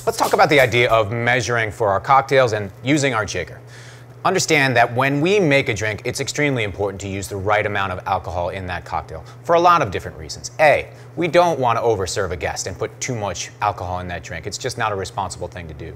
Let's talk about the idea of measuring for our cocktails and using our jigger. Understand that when we make a drink, it's extremely important to use the right amount of alcohol in that cocktail for a lot of different reasons. A, we don't want to overserve a guest and put too much alcohol in that drink. It's just not a responsible thing to do.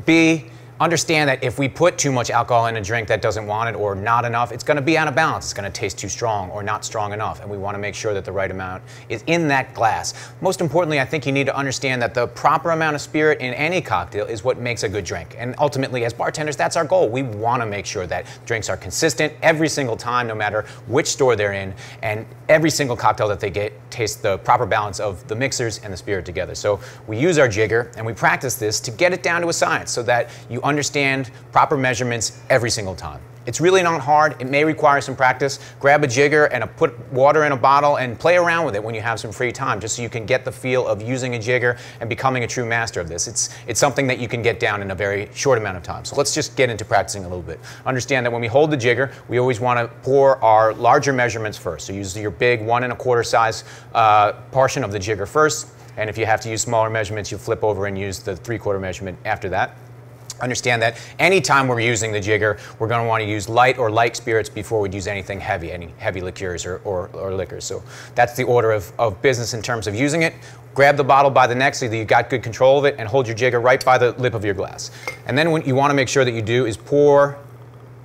B, understand that if we put too much alcohol in a drink that doesn't want it or not enough, it's going to be out of balance. It's going to taste too strong or not strong enough, and we want to make sure that the right amount is in that glass. Most importantly, I think you need to understand that the proper amount of spirit in any cocktail is what makes a good drink. And ultimately, as bartenders, that's our goal. We want to make sure that drinks are consistent every single time, no matter which store they're in, and every single cocktail that they get tastes the proper balance of the mixers and the spirit together. So we use our jigger, and we practice this to get it down to a science so that you understand proper measurements every single time. It's really not hard. It may require some practice. Grab a jigger and put water in a bottle and play around with it when you have some free time, just so you can get the feel of using a jigger and becoming a true master of this. It's something that you can get down in a very short amount of time. So let's just get into practicing a little bit. Understand that when we hold the jigger, we always want to pour our larger measurements first. So use your big 1 1/4 size portion of the jigger first. And if you have to use smaller measurements, you flip over and use the 3/4 measurement after that. Understand that anytime we're using the jigger, we're going to want to use light or light spirits before we'd use anything heavy, any heavy liqueurs or liquors. So that's the order of business in terms of using it. Grab the bottle by the neck so that you got good control of it, and hold your jigger right by the lip of your glass. And then what you want to make sure that you do is pour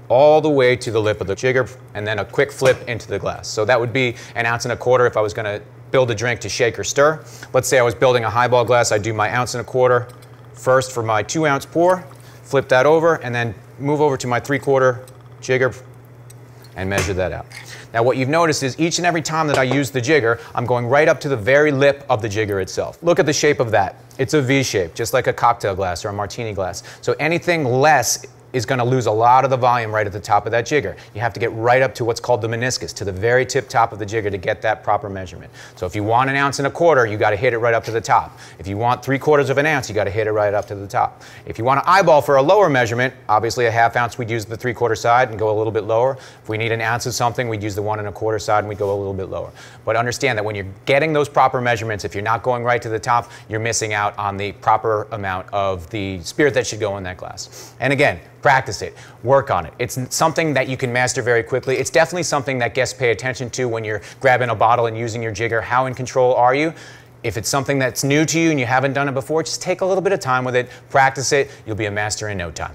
all the way to the lip of the jigger, and then a quick flip into the glass. So that would be 1 1/4 if I was going to build a drink to shake or stir. Let's say I was building a highball glass. I'd do my 1 1/4 first for my 2-ounce pour. Flip that over, and then move over to my 3/4 jigger and measure that out. Now what you've noticed is each and every time that I use the jigger, I'm going right up to the very lip of the jigger itself. Look at the shape of that. It's a V shape, just like a cocktail glass or a martini glass. So anything less is going to lose a lot of the volume right at the top of that jigger. You have to get right up to what's called the meniscus, to the very tip top of the jigger to get that proper measurement. So if you want 1 1/4 ounce, you got to hit it right up to the top. If you want 3/4 ounce, you got to hit it right up to the top. If you want to eyeball for a lower measurement, obviously a 1/2 ounce, we'd use the 3/4 side and go a little bit lower. If we need 1 ounce of something, we'd use the 1 1/4 side and we'd go a little bit lower. But understand that when you're getting those proper measurements, if you're not going right to the top, you're missing out on the proper amount of the spirit that should go in that glass. And again, practice it, work on it. It's something that you can master very quickly. It's definitely something that guests pay attention to when you're grabbing a bottle and using your jigger. How in control are you? If it's something that's new to you and you haven't done it before, just take a little bit of time with it, practice it, you'll be a master in no time.